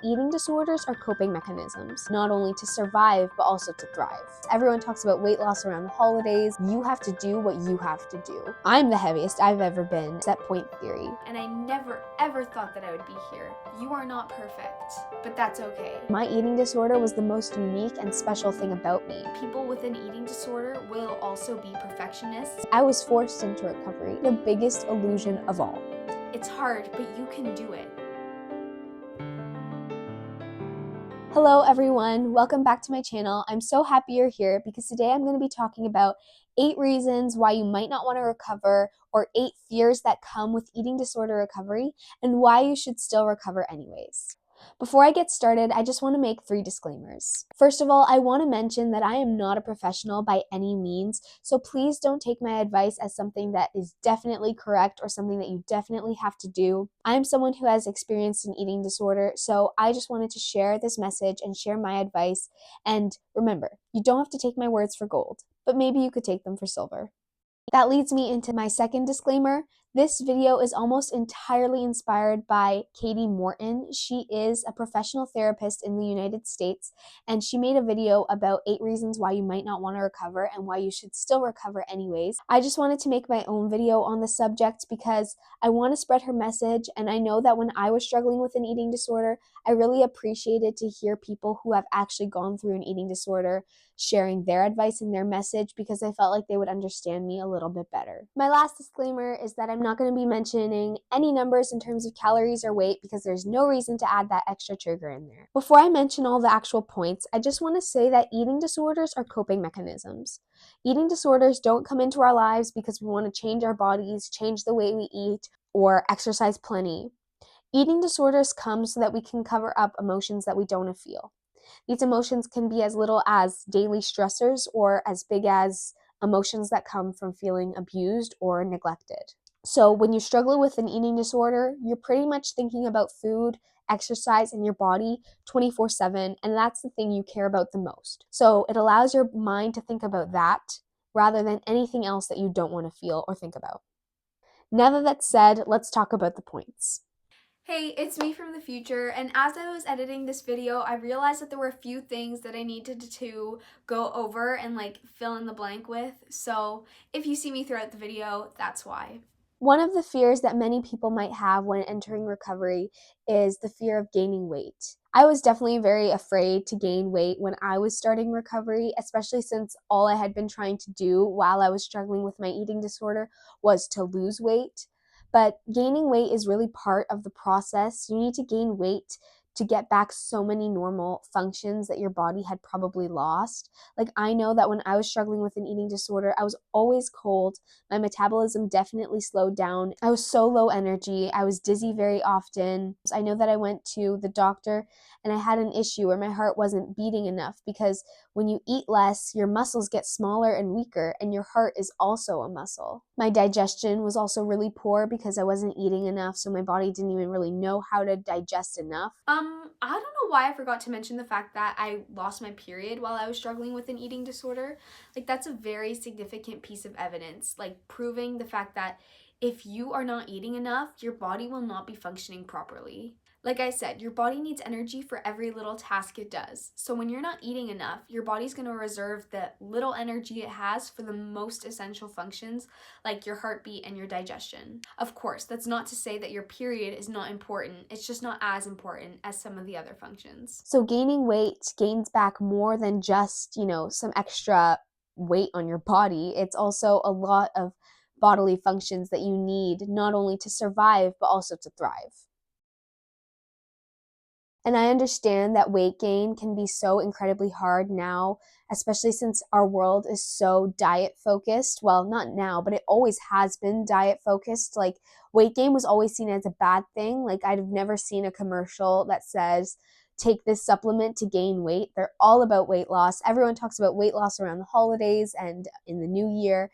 Eating disorders are coping mechanisms, not only to survive, but also to thrive. Everyone talks about weight loss around the holidays. You have to do what you have to do. I'm the heaviest I've ever been, set point theory. And I never ever thought that I would be here. You are not perfect, but that's okay. My eating disorder was the most unique and special thing about me. People with an eating disorder will also be perfectionists. I was forced into recovery, the biggest illusion of all. It's hard, but you can do it. Hello everyone, welcome back to my channel. I'm so happy you're here because today I'm going to be talking about 8 reasons why you might not want to recover, or 8 fears that come with eating disorder recovery, and why you should still recover anyways. Before I get started, I just want to make 3 disclaimers. First of all, I want to mention that I am not a professional by any means, so please don't take my advice as something that is definitely correct or something that you definitely have to do. I'm someone who has experienced an eating disorder, so I just wanted to share this message and share my advice. And remember, you don't have to take my words for gold, but maybe you could take them for silver. That leads me into my second disclaimer. This video is almost entirely inspired by Kati Morton. She is a professional therapist in the United States, and she made a video about 8 reasons why you might not want to recover and why you should still recover anyways. I just wanted to make my own video on the subject because I want to spread her message, and I know that when I was struggling with an eating disorder, I really appreciated to hear people who have actually gone through an eating disorder sharing their advice and their message, because I felt like they would understand me a little bit better. My last disclaimer is that I'm not going to be mentioning any numbers in terms of calories or weight because there's no reason to add that extra trigger in there. Before I mention all the actual points, I just want to say that eating disorders are coping mechanisms. Eating disorders don't come into our lives because we want to change our bodies, change the way we eat, or exercise plenty. Eating disorders come so that we can cover up emotions that we don't want to feel. These emotions can be as little as daily stressors or as big as emotions that come from feeling abused or neglected. So when you struggle with an eating disorder, you're pretty much thinking about food, exercise, and your body 24/7, and that's the thing you care about the most. So it allows your mind to think about that rather than anything else that you don't want to feel or think about. Now that that's said, let's talk about the points. Hey, it's me from the future, and as I was editing this video, I realized that there were a few things that I needed to go over and fill in the blank with. So if you see me throughout the video, that's why. One of the fears that many people might have when entering recovery is the fear of gaining weight. I was definitely very afraid to gain weight when I was starting recovery, especially since all I had been trying to do while I was struggling with my eating disorder was to lose weight. But gaining weight is really part of the process. You need to gain weight to get back so many normal functions that your body had probably lost. Like, I know that when I was struggling with an eating disorder, I was always cold. My metabolism definitely slowed down. I was so low energy. I was dizzy very often. I know that I went to the doctor and I had an issue where my heart wasn't beating enough, because when you eat less, your muscles get smaller and weaker, and your heart is also a muscle. My digestion was also really poor because I wasn't eating enough, so my body didn't even really know how to digest enough. I don't know why I forgot to mention the fact that I lost my period while I was struggling with an eating disorder. That's a very significant piece of evidence, proving the fact that if you are not eating enough, your body will not be functioning properly. Like I said, your body needs energy for every little task it does. So when you're not eating enough, your body's going to reserve the little energy it has for the most essential functions, like your heartbeat and your digestion. Of course, that's not to say that your period is not important. It's just not as important as some of the other functions. So gaining weight gains back more than just, some extra weight on your body. It's also a lot of bodily functions that you need, not only to survive, but also to thrive. And I understand that weight gain can be so incredibly hard now, especially since our world is so diet focused. Well, not now, but it always has been diet focused. Weight gain was always seen as a bad thing. I've never seen a commercial that says, take this supplement to gain weight. They're all about weight loss. Everyone talks about weight loss around the holidays and in the new year.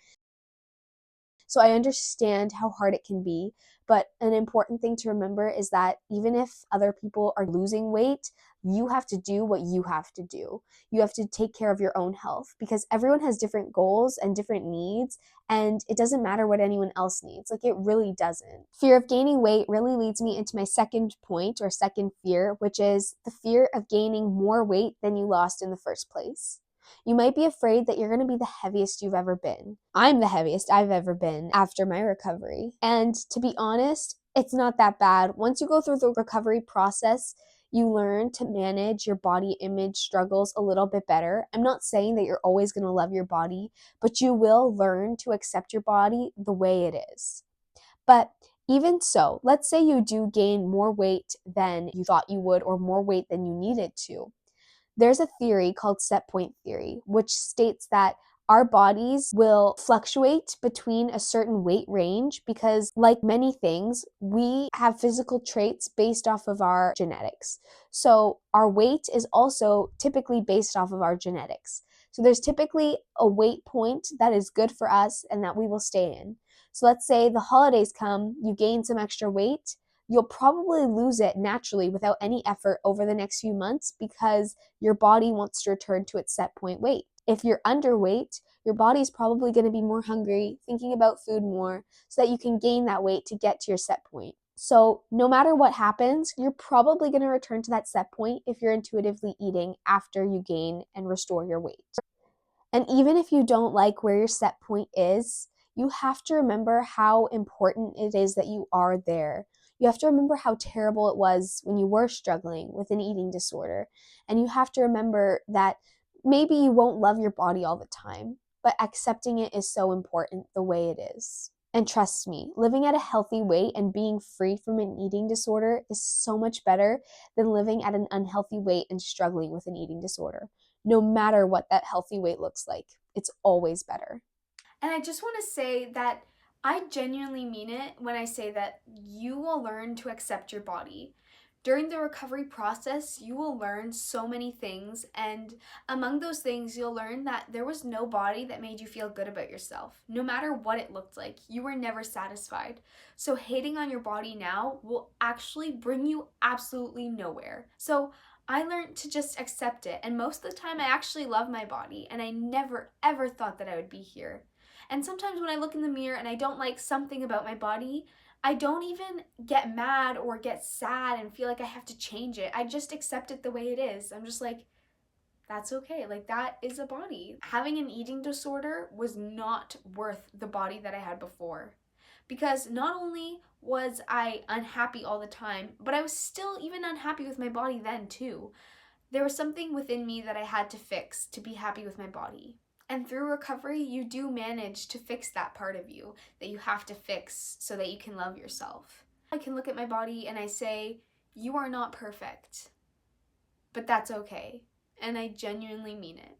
So I understand how hard it can be, but an important thing to remember is that even if other people are losing weight, you have to do what you have to do. You have to take care of your own health because everyone has different goals and different needs, and it doesn't matter what anyone else needs. Like, it really doesn't. Fear of gaining weight really leads me into my second point or second fear, which is the fear of gaining more weight than you lost in the first place. You might be afraid that you're going to be the heaviest you've ever been. I'm the heaviest I've ever been after my recovery. And to be honest, it's not that bad. Once you go through the recovery process, you learn to manage your body image struggles a little bit better. I'm not saying that you're always going to love your body, but you will learn to accept your body the way it is. But even so, let's say you do gain more weight than you thought you would or more weight than you needed to. There's a theory called set point theory, which states that our bodies will fluctuate between a certain weight range because, like many things, we have physical traits based off of our genetics. So our weight is also typically based off of our genetics. So there's typically a weight point that is good for us and that we will stay in. So let's say the holidays come, you gain some extra weight, you'll probably lose it naturally without any effort over the next few months because your body wants to return to its set point weight. If you're underweight, your body's probably going to be more hungry, thinking about food more, so that you can gain that weight to get to your set point. So no matter what happens, you're probably going to return to that set point if you're intuitively eating after you gain and restore your weight. And even if you don't like where your set point is, you have to remember how important it is that you are there. You have to remember how terrible it was when you were struggling with an eating disorder. And you have to remember that maybe you won't love your body all the time, but accepting it is so important the way it is. And trust me, living at a healthy weight and being free from an eating disorder is so much better than living at an unhealthy weight and struggling with an eating disorder. No matter what that healthy weight looks like, it's always better. And I just want to say that I genuinely mean it when I say that you will learn to accept your body. During the recovery process, you will learn so many things, and among those things, you'll learn that there was no body that made you feel good about yourself. No matter what it looked like, you were never satisfied. So, hating on your body now will actually bring you absolutely nowhere. So, I learned to just accept it, and most of the time, I actually love my body, and I never ever thought that I would be here. And sometimes when I look in the mirror and I don't like something about my body, I don't even get mad or get sad and feel like I have to change it. I just accept it the way it is. I'm just like, that's okay. Like, that is a body. Having an eating disorder was not worth the body that I had before. Because not only was I unhappy all the time, but I was still even unhappy with my body then too. There was something within me that I had to fix to be happy with my body. And through recovery, you do manage to fix that part of you that you have to fix so that you can love yourself. I can look at my body and I say, you are not perfect, but that's okay. And I genuinely mean it.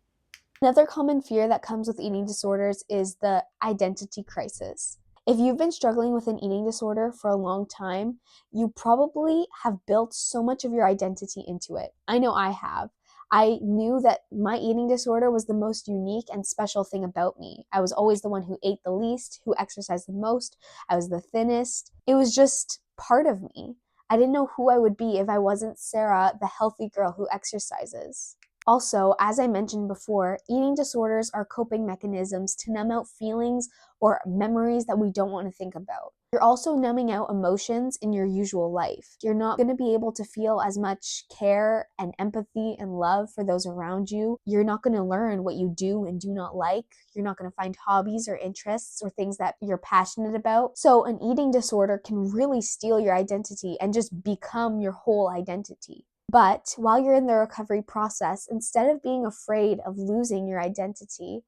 Another common fear that comes with eating disorders is the identity crisis. If you've been struggling with an eating disorder for a long time, you probably have built so much of your identity into it. I know I have. I knew that my eating disorder was the most unique and special thing about me. I was always the one who ate the least, who exercised the most. I was the thinnest. It was just part of me. I didn't know who I would be if I wasn't Sarah, the healthy girl who exercises. Also, as I mentioned before, eating disorders are coping mechanisms to numb out feelings or memories that we don't want to think about. You're also numbing out emotions in your usual life. You're not going to be able to feel as much care and empathy and love for those around you. You're not going to learn what you do and do not like. You're not going to find hobbies or interests or things that you're passionate about. So an eating disorder can really steal your identity and just become your whole identity. But while you're in the recovery process, instead of being afraid of losing your identity,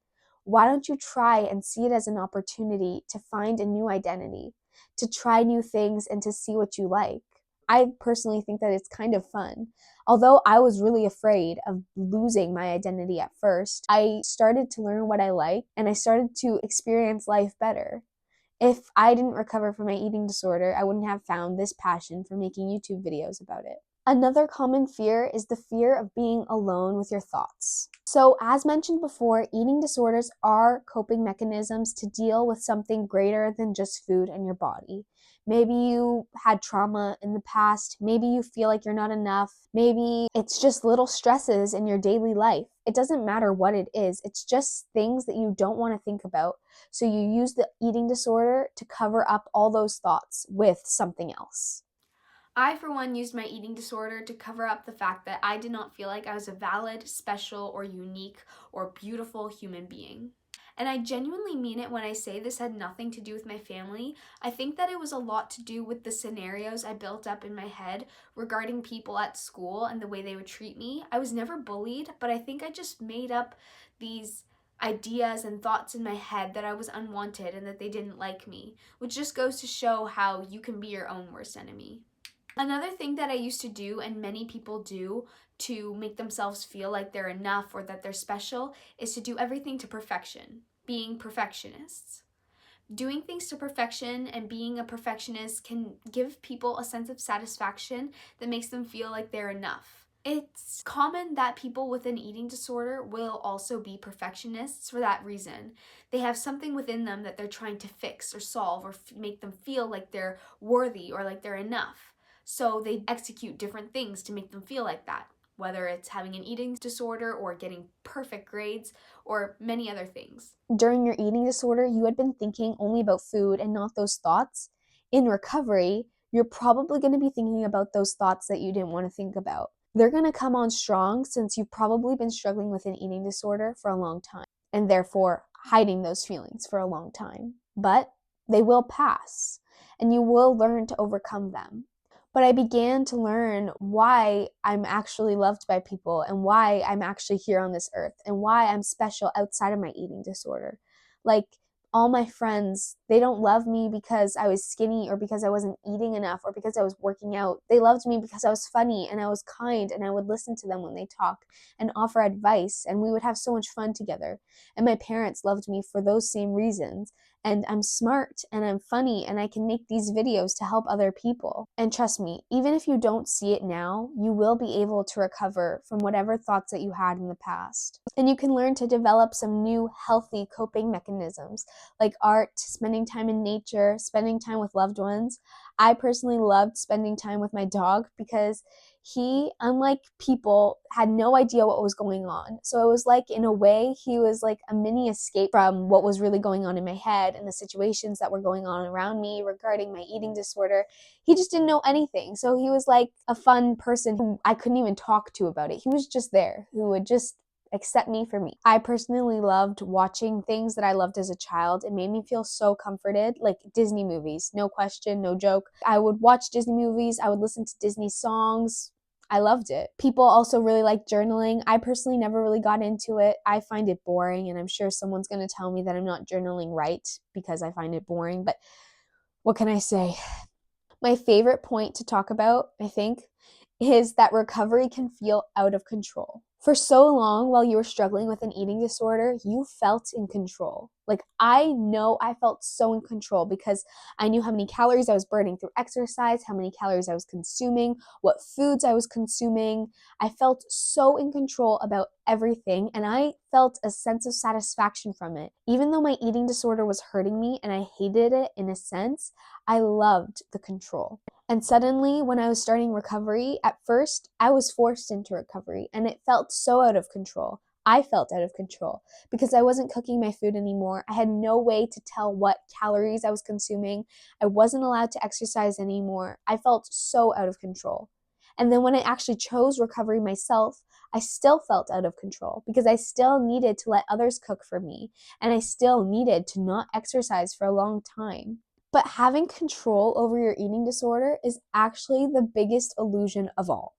why don't you try and see it as an opportunity to find a new identity, to try new things and to see what you like? I personally think that it's kind of fun. Although I was really afraid of losing my identity at first, I started to learn what I like and I started to experience life better. If I didn't recover from my eating disorder, I wouldn't have found this passion for making YouTube videos about it. Another common fear is the fear of being alone with your thoughts. So, as mentioned before, eating disorders are coping mechanisms to deal with something greater than just food and your body. Maybe you had trauma in the past. Maybe you feel like you're not enough. Maybe it's just little stresses in your daily life. It doesn't matter what it is, it's just things that you don't want to think about. So, you use the eating disorder to cover up all those thoughts with something else. I, for one, used my eating disorder to cover up the fact that I did not feel like I was a valid, special, or unique, or beautiful human being. And I genuinely mean it when I say this had nothing to do with my family. I think that it was a lot to do with the scenarios I built up in my head regarding people at school and the way they would treat me. I was never bullied, but I think I just made up these ideas and thoughts in my head that I was unwanted and that they didn't like me, which just goes to show how you can be your own worst enemy. Another thing that I used to do, and many people do to make themselves feel like they're enough or that they're special, is to do everything to perfection, being perfectionists. Doing things to perfection and being a perfectionist can give people a sense of satisfaction that makes them feel like they're enough. It's common that people with an eating disorder will also be perfectionists for that reason. They have something within them that they're trying to fix or solve or make them feel like they're worthy or like they're enough. So they execute different things to make them feel like that, whether it's having an eating disorder or getting perfect grades or many other things. During your eating disorder, you had been thinking only about food and not those thoughts. In recovery, you're probably going to be thinking about those thoughts that you didn't want to think about. They're going to come on strong since you've probably been struggling with an eating disorder for a long time and therefore hiding those feelings for a long time. But they will pass and you will learn to overcome them. But I began to learn why I'm actually loved by people and why I'm actually here on this earth and why I'm special outside of my eating disorder. Like, all my friends, they don't love me because I was skinny or because I wasn't eating enough or because I was working out. They loved me because I was funny and I was kind and I would listen to them when they talk and offer advice and we would have so much fun together. And my parents loved me for those same reasons. And I'm smart and I'm funny and I can make these videos to help other people. And trust me, even if you don't see it now, you will be able to recover from whatever thoughts that you had in the past. And you can learn to develop some new healthy coping mechanisms like art, spending time in nature, spending time with loved ones. I personally loved spending time with my dog because he, unlike people, had no idea what was going on. So it was like, in a way, he was like a mini escape from what was really going on in my head and the situations that were going on around me regarding my eating disorder. He just didn't know anything. So he was like a fun person who I couldn't even talk to about it. He was just there, who would just accept me for me. I personally loved watching things that I loved as a child. It made me feel so comforted, like Disney movies, no question, no joke. I would watch Disney movies, I would listen to Disney songs. I loved it. People also really like journaling. I personally never really got into it. I find it boring, and I'm sure someone's going to tell me that I'm not journaling right because I find it boring, but what can I say? My favorite point to talk about, I think, is that recovery can feel out of control. For so long, while you were struggling with an eating disorder, you felt in control. Like, I know I felt so in control because I knew how many calories I was burning through exercise, how many calories I was consuming, what foods I was consuming. I felt so in control about everything, and I felt a sense of satisfaction from it. Even though my eating disorder was hurting me and I hated it in a sense, I loved the control. And suddenly, when I was starting recovery, at first, I was forced into recovery and it felt so out of control. I felt out of control because I wasn't cooking my food anymore. I had no way to tell what calories I was consuming. I wasn't allowed to exercise anymore. I felt so out of control. And then when I actually chose recovery myself, I still felt out of control because I still needed to let others cook for me and I still needed to not exercise for a long time. But having control over your eating disorder is actually the biggest illusion of all.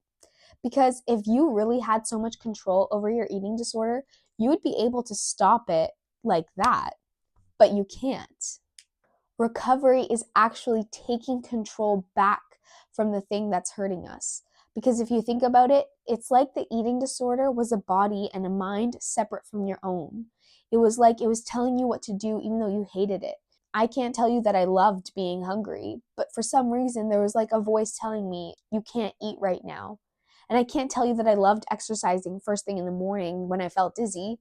Because if you really had so much control over your eating disorder, you would be able to stop it like that. But you can't. Recovery is actually taking control back from the thing that's hurting us. Because if you think about it, it's like the eating disorder was a body and a mind separate from your own. It was like it was telling you what to do even though you hated it. I can't tell you that I loved being hungry, but for some reason there was like a voice telling me, you can't eat right now. And I can't tell you that I loved exercising first thing in the morning when I felt dizzy,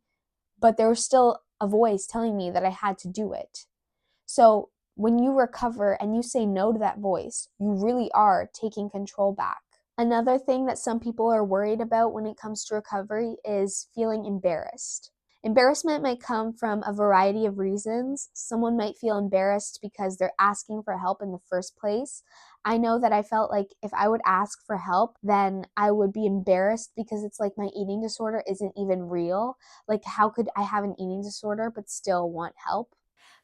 but there was still a voice telling me that I had to do it. So when you recover and you say no to that voice, you really are taking control back. Another thing that some people are worried about when it comes to recovery is feeling embarrassed. Embarrassment might come from a variety of reasons. Someone might feel embarrassed because they're asking for help in the first place. I know that I felt like if I would ask for help, then I would be embarrassed because it's like my eating disorder isn't even real. Like, how could I have an eating disorder but still want help?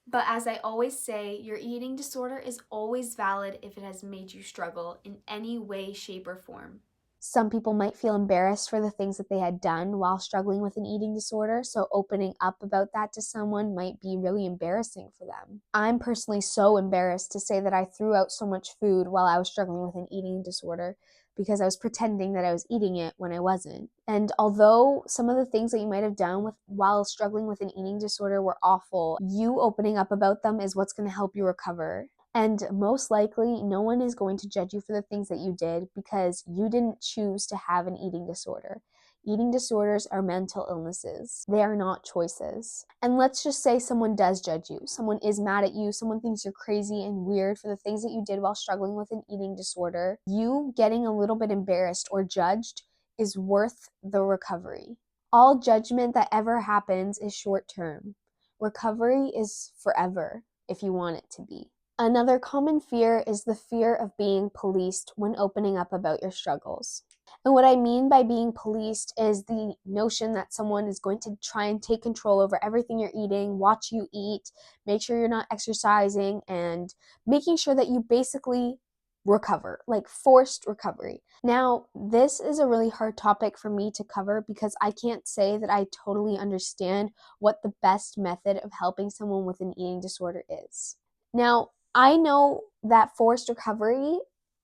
But as I always say, your eating disorder is always valid if it has made you struggle in any way, shape, or form. Some people might feel embarrassed for the things that they had done while struggling with an eating disorder, so opening up about that to someone might be really embarrassing for them. I'm personally so embarrassed to say that I threw out so much food while I was struggling with an eating disorder because I was pretending that I was eating it when I wasn't. And although some of the things that you might have done while struggling with an eating disorder were awful, you opening up about them is what's going to help you recover. And most likely, no one is going to judge you for the things that you did because you didn't choose to have an eating disorder. Eating disorders are mental illnesses. They are not choices. And let's just say someone does judge you. Someone is mad at you. Someone thinks you're crazy and weird for the things that you did while struggling with an eating disorder. You getting a little bit embarrassed or judged is worth the recovery. All judgment that ever happens is short term. Recovery is forever if you want it to be. Another common fear is the fear of being policed when opening up about your struggles. And what I mean by being policed is the notion that someone is going to try and take control over everything you're eating, watch you eat, make sure you're not exercising, and making sure that you basically recover, like forced recovery. Now, this is a really hard topic for me to cover because I can't say that I totally understand what the best method of helping someone with an eating disorder is. Now, I know that forced recovery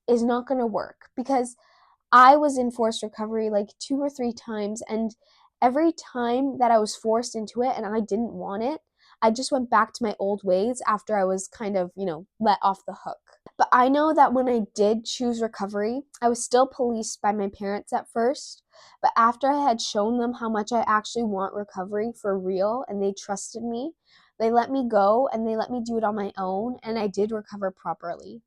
is not going to work because I was in forced recovery like 2 or 3 times, and every time that I was forced into it and I didn't want it, I just went back to my old ways after I was kind of, let off the hook. But I know that when I did choose recovery, I was still policed by my parents at first. But after I had shown them how much I actually want recovery for real and they trusted me, they let me go and they let me do it on my own, and I did recover properly.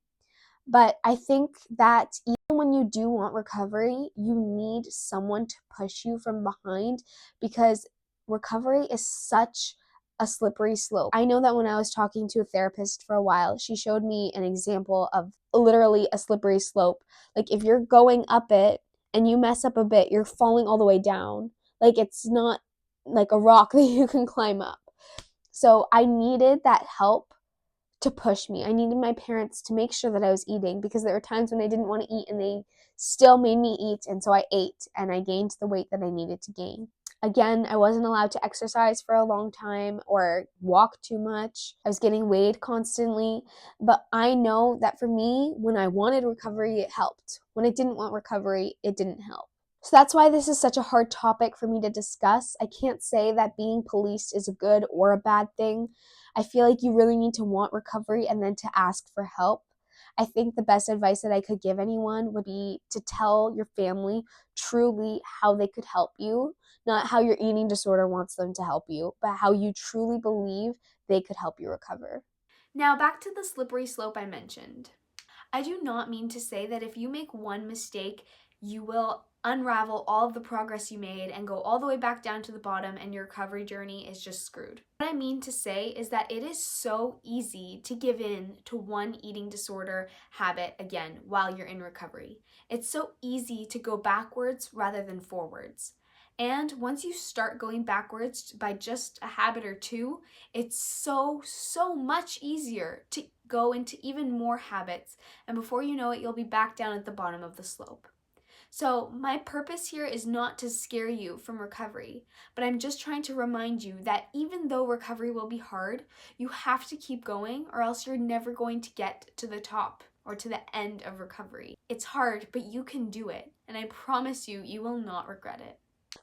But I think that even when you do want recovery, you need someone to push you from behind because recovery is such a slippery slope. I know that when I was talking to a therapist for a while, she showed me an example of literally a slippery slope. Like if you're going up it and you mess up a bit, you're falling all the way down. Like it's not like a rock that you can climb up. So I needed that help to push me. I needed my parents to make sure that I was eating because there were times when I didn't want to eat and they still made me eat. And so I ate and I gained the weight that I needed to gain. Again, I wasn't allowed to exercise for a long time or walk too much. I was getting weighed constantly. But I know that for me, when I wanted recovery, it helped. When I didn't want recovery, it didn't help. So that's why this is such a hard topic for me to discuss. I can't say that being policed is a good or a bad thing. I feel like you really need to want recovery and then to ask for help. I think the best advice that I could give anyone would be to tell your family truly how they could help you, not how your eating disorder wants them to help you, but how you truly believe they could help you recover. Now, back to the slippery slope I mentioned. I do not mean to say that if you make one mistake, you will unravel all of the progress you made and go all the way back down to the bottom and your recovery journey is just screwed. What I mean to say is that it is so easy to give in to one eating disorder habit again while you're in recovery. It's so easy to go backwards rather than forwards. And once you start going backwards by just a habit or two, it's so much easier to go into even more habits. And before you know it, you'll be back down at the bottom of the slope. So, my purpose here is not to scare you from recovery, but I'm just trying to remind you that even though recovery will be hard, you have to keep going or else you're never going to get to the top or to the end of recovery. It's hard, but you can do it, and I promise you, you will not regret it.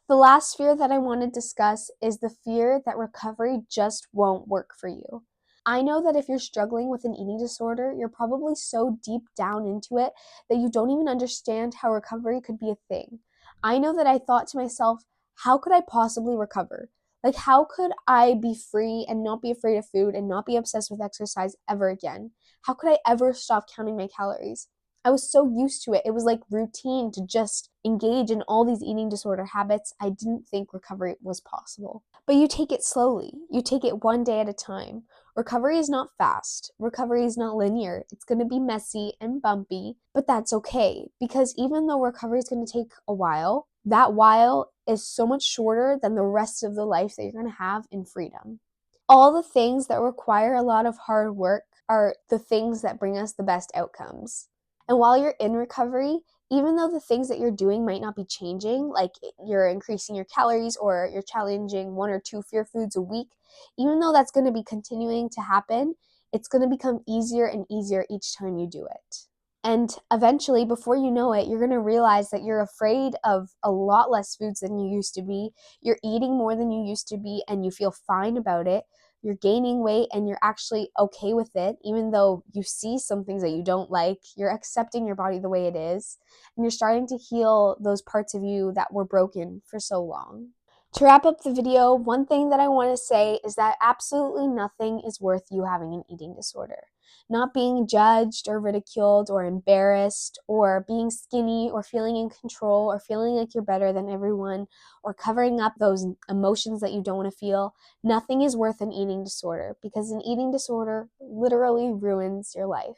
The last fear that I want to discuss is the fear that recovery just won't work for you. I know that if you're struggling with an eating disorder, you're probably so deep down into it that you don't even understand how recovery could be a thing. I know that I thought to myself, how could I possibly recover? Like, how could I be free and not be afraid of food and not be obsessed with exercise ever again? How could I ever stop counting my calories? I was so used to it. It was like routine to just engage in all these eating disorder habits. I didn't think recovery was possible. But you take it slowly, you take it one day at a time. Recovery is not fast. Recovery is not linear. It's going to be messy and bumpy, but that's okay because even though recovery is going to take a while, that while is so much shorter than the rest of the life that you're going to have in freedom. All the things that require a lot of hard work are the things that bring us the best outcomes. And while you're in recovery, even though the things that you're doing might not be changing, like you're increasing your calories or you're challenging one or two fear foods a week, even though that's going to be continuing to happen, it's going to become easier and easier each time you do it. And eventually, before you know it, you're going to realize that you're afraid of a lot less foods than you used to be. You're eating more than you used to be, and you feel fine about it. You're gaining weight and you're actually okay with it, even though you see some things that you don't like. You're accepting your body the way it is, and you're starting to heal those parts of you that were broken for so long. To wrap up the video, one thing that I want to say is that absolutely nothing is worth you having an eating disorder. Not being judged or ridiculed or embarrassed or being skinny or feeling in control or feeling like you're better than everyone or covering up those emotions that you don't want to feel. Nothing is worth an eating disorder because an eating disorder literally ruins your life.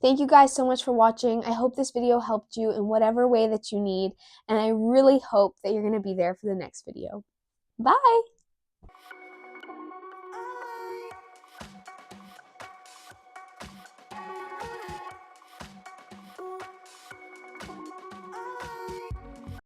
Thank you guys so much for watching. I hope this video helped you in whatever way that you need, and I really hope that you're going to be there for the next video. Bye!